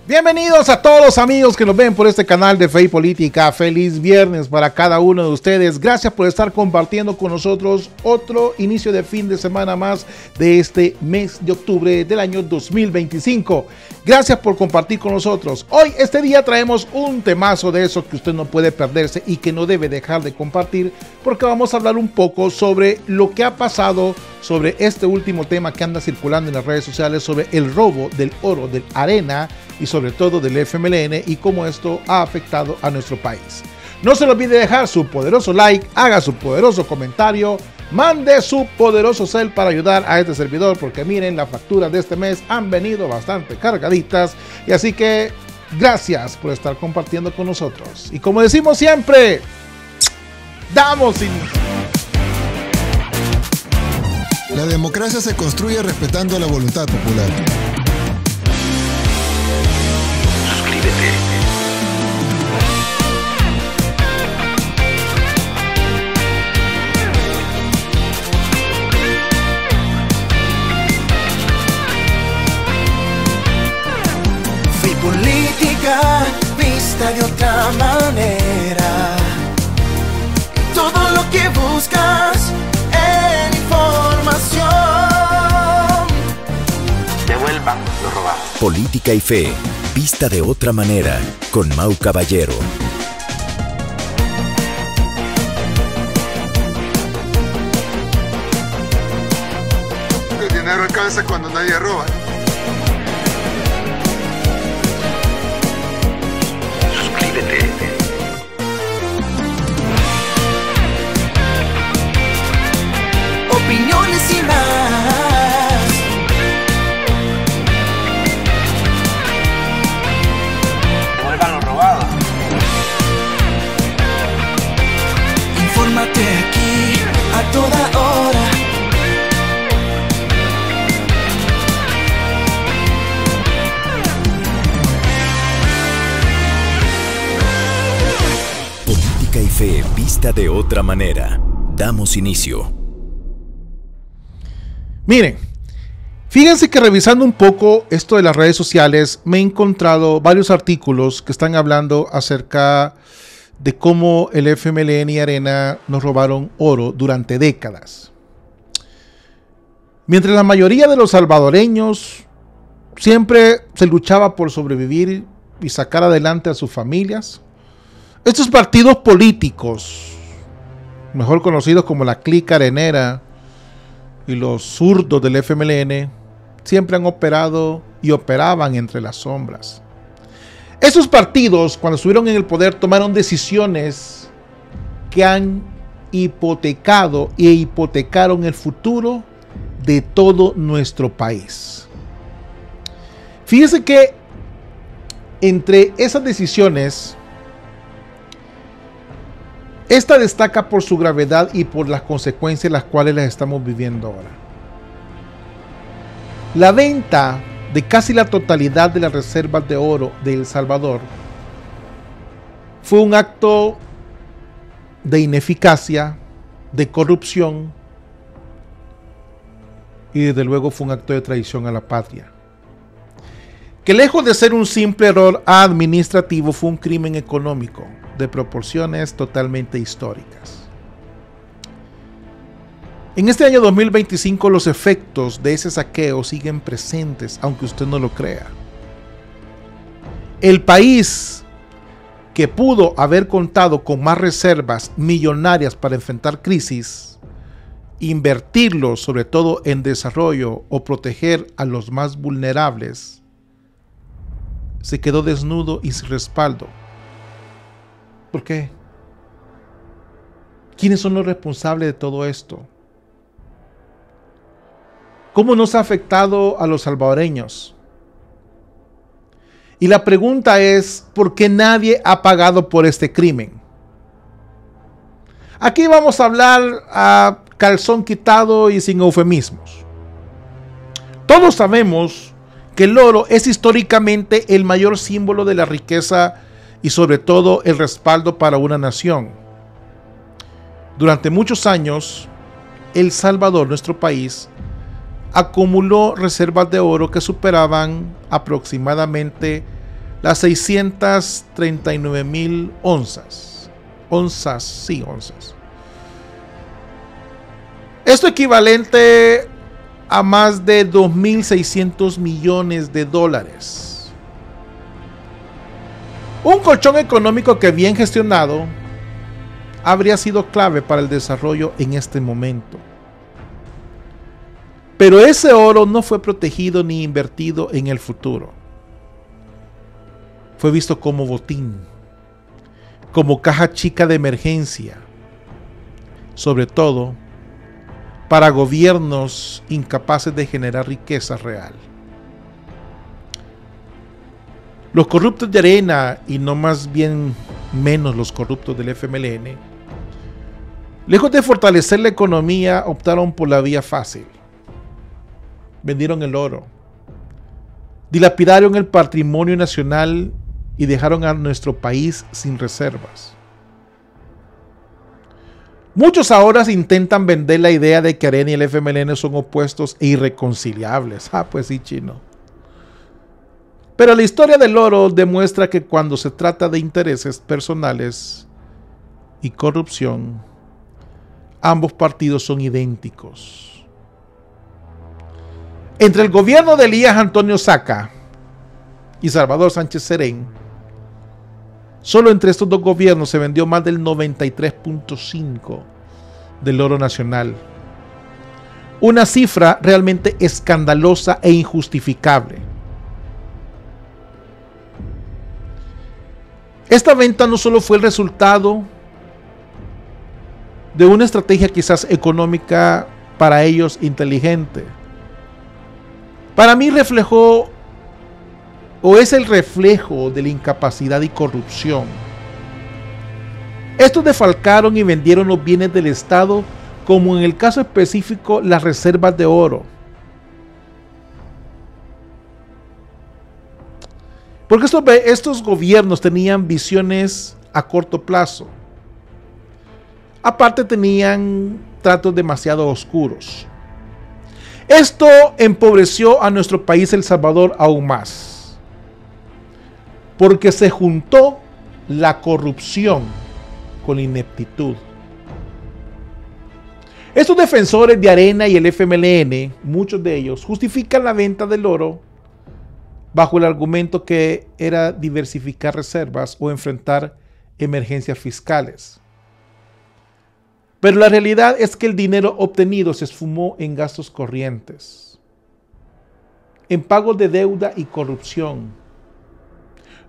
Bienvenidos a todos los amigos que nos ven por este canal de Fe y Política. Feliz viernes para cada uno de ustedes. Gracias por estar compartiendo con nosotros otro inicio de fin de semana más de este mes de octubre del año 2025. Gracias por compartir con nosotros. Hoy, este día, traemos un temazo de esos que usted no puede perderse y que no debe dejar de compartir, porque vamos a hablar un poco sobre lo que ha pasado, sobre este último tema que anda circulando en las redes sociales, sobre el robo del oro del Arena y sobre todo del FMLN y cómo esto ha afectado a nuestro país. No se le olvide dejar su poderoso like, haga su poderoso comentario, mande su poderoso cel para ayudar a este servidor, porque miren, las facturas de este mes han venido bastante cargaditas, y así que gracias por estar compartiendo con nosotros. Y como decimos siempre, damos inicio. La democracia se construye respetando la voluntad popular. Política vista de otra manera. Todo lo que buscas en información. Devuelvan lo robado. Política y Fe, vista de otra manera, con Mau Caballero. El dinero alcanza cuando nadie roba. Opiniones y más. Devuelvan lo robado. Infórmate aquí a toda hora. Política y Fe, vista de otra manera. Damos inicio. Miren, fíjense que revisando un poco esto de las redes sociales, me he encontrado varios artículos que están hablando acerca de cómo el FMLN y Arena nos robaron oro durante décadas. Mientras la mayoría de los salvadoreños siempre se luchaba por sobrevivir y sacar adelante a sus familias, estos partidos políticos, mejor conocidos como la clica arenera y los zurdos del FMLN, siempre han operado y operaban entre las sombras. Esos partidos, cuando estuvieron en el poder, tomaron decisiones que han hipotecado e hipotecaron el futuro de todo nuestro país. Fíjense que entre esas decisiones, esta destaca por su gravedad y por las consecuencias las cuales las estamos viviendo ahora. La venta de casi la totalidad de las reservas de oro de El Salvador fue un acto de ineficacia, de corrupción y desde luego fue un acto de traición a la patria. Que lejos de ser un simple error administrativo, fue un crimen económico de proporciones totalmente históricas. En este año 2025 los efectos de ese saqueo siguen presentes, aunque usted no lo crea. El país que pudo haber contado con más reservas millonarias para enfrentar crisis, invertirlo sobre todo en desarrollo o proteger a los más vulnerables, se quedó desnudo y sin respaldo. ¿Por qué? ¿Quiénes son los responsables de todo esto? ¿Cómo nos ha afectado a los salvadoreños? Y la pregunta es, ¿por qué nadie ha pagado por este crimen? Aquí vamos a hablar a calzón quitado y sin eufemismos. Todos sabemos que el oro es históricamente el mayor símbolo de la riqueza y sobre todo el respaldo para una nación. Durante muchos años, El Salvador, nuestro país, acumuló reservas de oro que superaban aproximadamente las 639.000 onzas. Onzas. Esto equivalente a más de 2.600 millones de dólares. Un colchón económico que, bien gestionado, habría sido clave para el desarrollo en este momento. Pero ese oro no fue protegido ni invertido en el futuro. Fue visto como botín, como caja chica de emergencia, sobre todo para gobiernos incapaces de generar riqueza real. Los corruptos de Arena, y no más bien menos los corruptos del FMLN, lejos de fortalecer la economía, optaron por la vía fácil. Vendieron el oro, dilapidaron el patrimonio nacional y dejaron a nuestro país sin reservas. Muchos ahora intentan vender la idea de que Arena y el FMLN son opuestos e irreconciliables. Pues sí, chino. Pero la historia del oro demuestra que cuando se trata de intereses personales y corrupción, ambos partidos son idénticos. Entre el gobierno de Elías Antonio Saca y Salvador Sánchez Serén, solo entre estos dos gobiernos se vendió más del 93.5% del oro nacional. Una cifra realmente escandalosa e injustificable. Esta venta no solo fue el resultado de una estrategia quizás económica para ellos inteligente. Para mí reflejó, o es el reflejo de la incapacidad y corrupción. Estos defalcaron y vendieron los bienes del Estado, como en el caso específico las reservas de oro. Porque estos gobiernos tenían visiones a corto plazo. Aparte tenían tratos demasiado oscuros. Esto empobreció a nuestro país, El Salvador, aún más. Porque se juntó la corrupción con la ineptitud. Estos defensores de Arena y el FMLN, muchos de ellos, justifican la venta del oro bajo el argumento que era diversificar reservas o enfrentar emergencias fiscales. Pero la realidad es que el dinero obtenido se esfumó en gastos corrientes, en pagos de deuda y corrupción.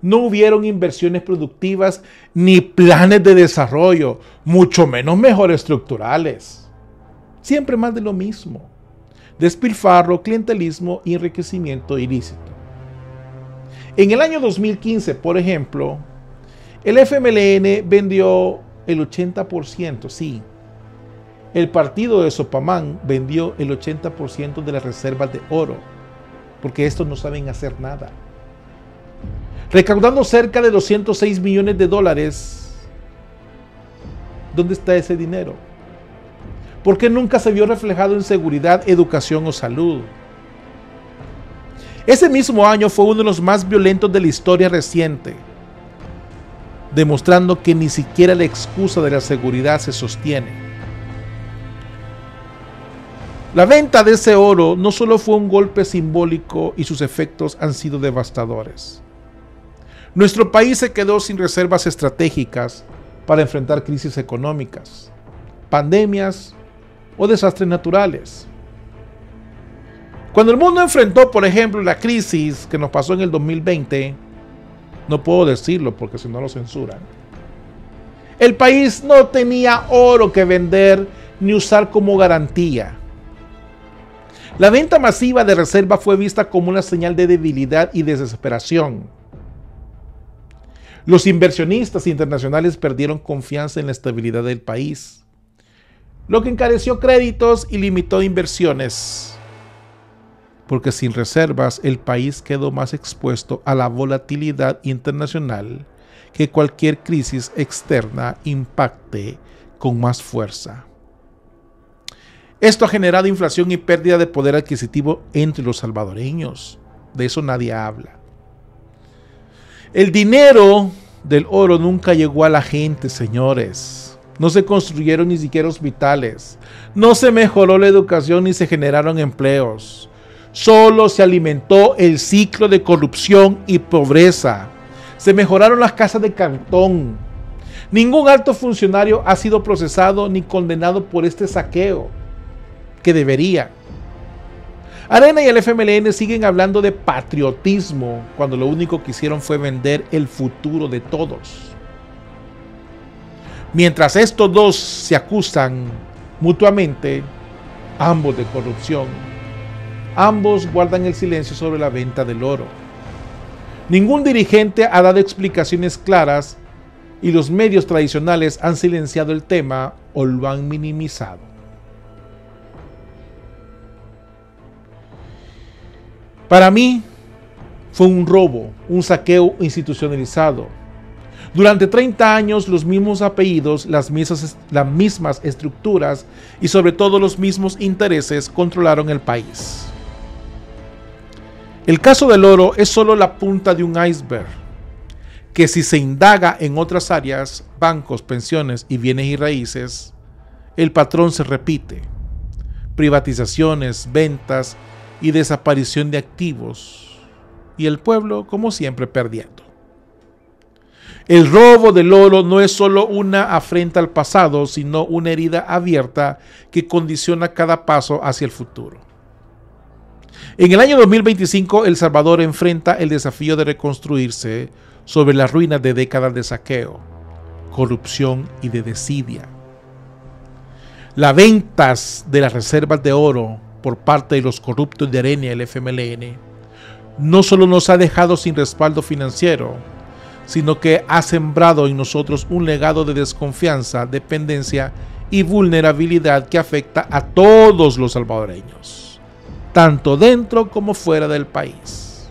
No hubieron inversiones productivas ni planes de desarrollo, mucho menos mejoras estructurales. Siempre más de lo mismo: despilfarro, clientelismo y enriquecimiento ilícito. En el año 2015, por ejemplo, el FMLN vendió el 80%, sí. El partido de Sopamán vendió el 80% de las reservas de oro, porque estos no saben hacer nada. Recaudando cerca de 206 millones de dólares. ¿Dónde está ese dinero? ¿Por qué nunca se vio reflejado en seguridad, educación o salud? Ese mismo año fue uno de los más violentos de la historia reciente, demostrando que ni siquiera la excusa de la seguridad se sostiene. La venta de ese oro no solo fue un golpe simbólico y sus efectos han sido devastadores. Nuestro país se quedó sin reservas estratégicas para enfrentar crisis económicas, pandemias o desastres naturales. Cuando el mundo enfrentó, por ejemplo, la crisis que nos pasó en el 2020, no puedo decirlo porque si no lo censuran, el país no tenía oro que vender ni usar como garantía. La venta masiva de reservas fue vista como una señal de debilidad y desesperación. Los inversionistas internacionales perdieron confianza en la estabilidad del país, lo que encareció créditos y limitó inversiones. Porque sin reservas el país quedó más expuesto a la volatilidad internacional que cualquier crisis externa impacte con más fuerza. Esto ha generado inflación y pérdida de poder adquisitivo entre los salvadoreños. De eso nadie habla. El dinero del oro nunca llegó a la gente, señores. No se construyeron ni siquiera hospitales. No se mejoró la educación ni se generaron empleos. Solo se alimentó el ciclo de corrupción y pobreza. Se mejoraron las casas de cartón. Ningún alto funcionario ha sido procesado ni condenado por este saqueo, que debería. Arena y el FMLN siguen hablando de patriotismo cuando lo único que hicieron fue vender el futuro de todos. Mientras estos dos se acusan mutuamente, ambos de corrupción, ambos guardan el silencio sobre la venta del oro. Ningún dirigente ha dado explicaciones claras y los medios tradicionales han silenciado el tema o lo han minimizado. Para mí fue un robo, un saqueo institucionalizado. Durante 30 años los mismos apellidos, las mismas estructuras y sobre todo los mismos intereses controlaron el país. El caso del oro es solo la punta de un iceberg, que si se indaga en otras áreas, bancos, pensiones y bienes y raíces, el patrón se repite. Privatizaciones, ventas y desaparición de activos, y el pueblo, como siempre, perdiendo. El robo del oro no es solo una afrenta al pasado, sino una herida abierta que condiciona cada paso hacia el futuro. En el año 2025, El Salvador enfrenta el desafío de reconstruirse sobre las ruinas de décadas de saqueo, corrupción y de desidia. Las ventas de las reservas de oro por parte de los corruptos de Arena y el FMLN no solo nos ha dejado sin respaldo financiero, sino que ha sembrado en nosotros un legado de desconfianza, dependencia y vulnerabilidad que afecta a todos los salvadoreños, tanto dentro como fuera del país.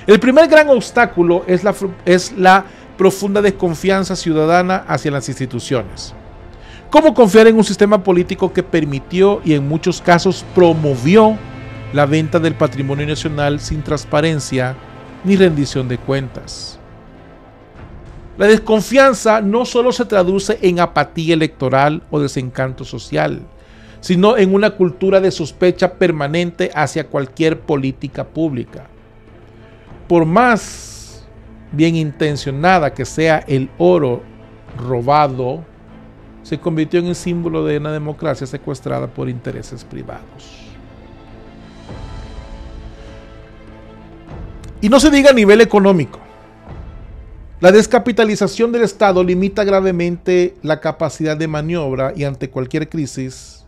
El primer gran obstáculo es la profunda desconfianza ciudadana hacia las instituciones. ¿Cómo confiar en un sistema político que permitió y en muchos casos promovió la venta del patrimonio nacional sin transparencia ni rendición de cuentas? La desconfianza no solo se traduce en apatía electoral o desencanto social, sino en una cultura de sospecha permanente hacia cualquier política pública. Por más bien intencionada que sea el oro robado, se convirtió en el símbolo de una democracia secuestrada por intereses privados. Y no se diga a nivel económico. La descapitalización del Estado limita gravemente la capacidad de maniobra y ante cualquier crisis,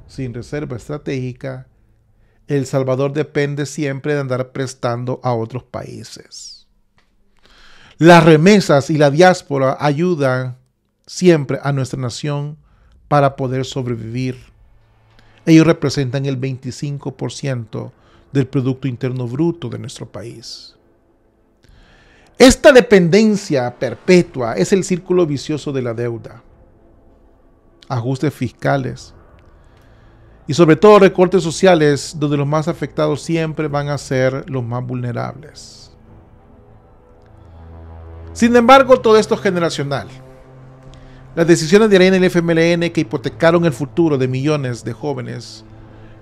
sin reserva estratégica, El Salvador depende siempre de andar prestando a otros países. Las remesas y la diáspora ayudan siempre a nuestra nación para poder sobrevivir. Ellos representan el 25% del Producto Interno Bruto de nuestro país. Esta dependencia perpetua es el círculo vicioso de la deuda, ajustes fiscales y sobre todo recortes sociales, donde los más afectados siempre van a ser los más vulnerables. Sin embargo, todo esto es generacional. Las decisiones de Arena y el FMLN que hipotecaron el futuro de millones de jóvenes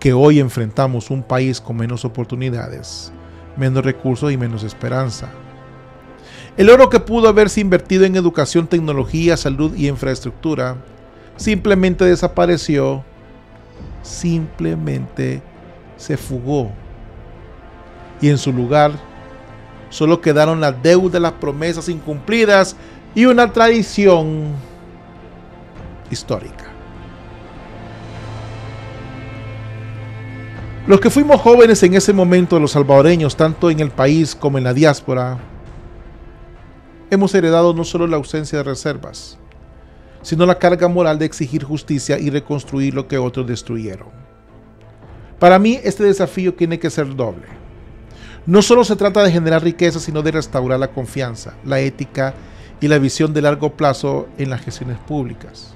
que hoy enfrentamos un país con menos oportunidades, menos recursos y menos esperanza. El oro que pudo haberse invertido en educación, tecnología, salud y infraestructura simplemente desapareció, simplemente se fugó. Y en su lugar solo quedaron la deuda, las promesas incumplidas y una tradición histórica. Los que fuimos jóvenes en ese momento, los salvadoreños, tanto en el país como en la diáspora, hemos heredado no solo la ausencia de reservas, sino la carga moral de exigir justicia y reconstruir lo que otros destruyeron. Para mí, este desafío tiene que ser doble. No solo se trata de generar riqueza, sino de restaurar la confianza, la ética y la visión de largo plazo en las gestiones públicas.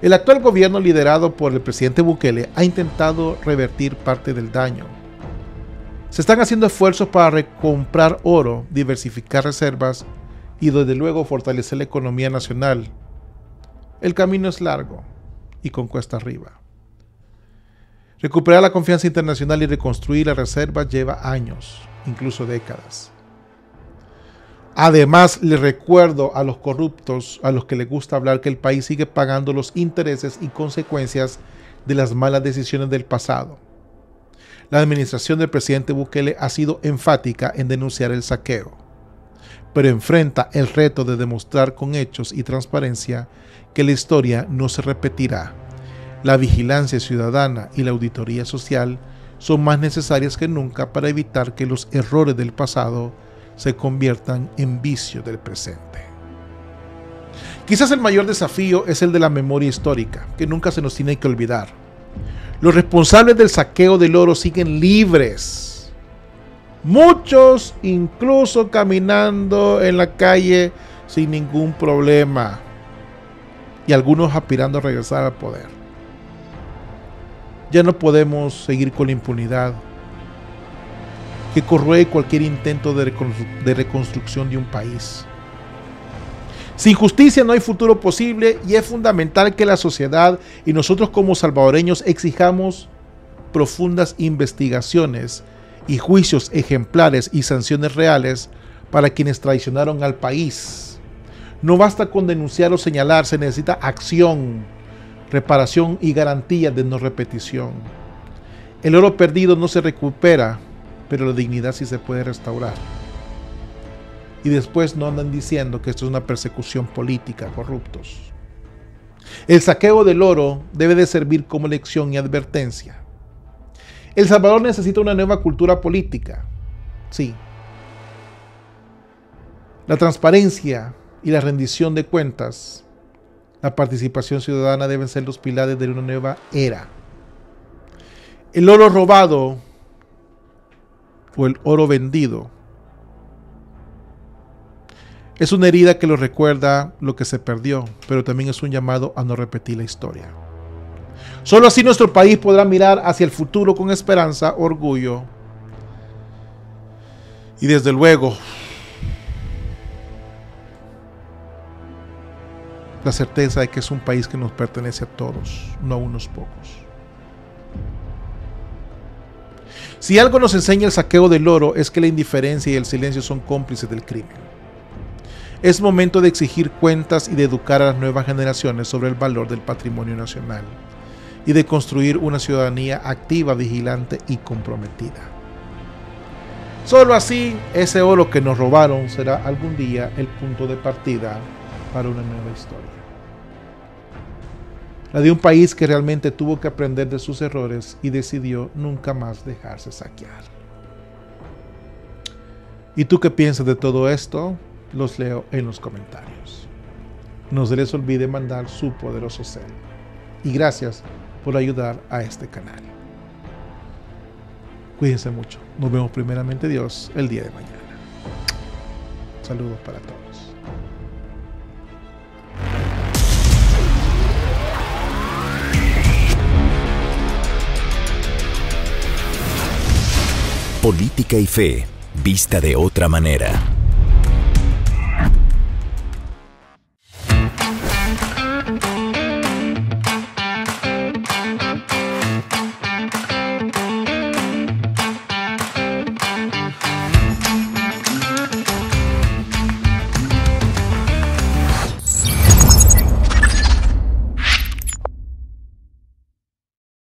El actual gobierno, liderado por el presidente Bukele, ha intentado revertir parte del daño. Se están haciendo esfuerzos para recomprar oro, diversificar reservas y desde luego fortalecer la economía nacional. El camino es largo y con cuesta arriba. Recuperar la confianza internacional y reconstruir las reservas lleva años, incluso décadas. Además, les recuerdo a los corruptos, a los que les gusta hablar, que el país sigue pagando los intereses y consecuencias de las malas decisiones del pasado. La administración del presidente Bukele ha sido enfática en denunciar el saqueo, pero enfrenta el reto de demostrar con hechos y transparencia que la historia no se repetirá. La vigilancia ciudadana y la auditoría social son más necesarias que nunca para evitar que los errores del pasado se conviertan en vicio del presente. Quizás el mayor desafío es el de la memoria histórica, que nunca se nos tiene que olvidar. Los responsables del saqueo del oro siguen libres. Muchos incluso caminando en la calle sin ningún problema. Y algunos aspirando a regresar al poder. Ya no podemos seguir con la impunidad que corroe cualquier intento de reconstrucción de un país. Sin justicia no hay futuro posible y es fundamental que la sociedad y nosotros como salvadoreños exijamos profundas investigaciones y juicios ejemplares y sanciones reales para quienes traicionaron al país. No basta con denunciar o señalar, se necesita acción, reparación y garantía de no repetición. El oro perdido no se recupera, pero la dignidad sí se puede restaurar. Y después no andan diciendo que esto es una persecución política, corruptos. El saqueo del oro debe de servir como lección y advertencia. El Salvador necesita una nueva cultura política. Sí. La transparencia y la rendición de cuentas, la participación ciudadana deben ser los pilares de una nueva era. El oro robado o el oro vendido es una herida que lo recuerda lo que se perdió, pero también es un llamado a no repetir la historia. Solo así nuestro país podrá mirar hacia el futuro con esperanza, orgullo y desde luego la certeza de que es un país que nos pertenece a todos, no a unos pocos. Si algo nos enseña el saqueo del oro es que la indiferencia y el silencio son cómplices del crimen. Es momento de exigir cuentas y de educar a las nuevas generaciones sobre el valor del patrimonio nacional y de construir una ciudadanía activa, vigilante y comprometida. Solo así, ese oro que nos robaron será algún día el punto de partida para una nueva historia. La de un país que realmente tuvo que aprender de sus errores y decidió nunca más dejarse saquear. ¿Y tú qué piensas de todo esto? Los leo en los comentarios. No se les olvide mandar su poderoso cel. Y gracias por ayudar a este canal. Cuídense mucho. Nos vemos primeramente Dios el día de mañana. Saludos para todos. Política y fe, vista de otra manera.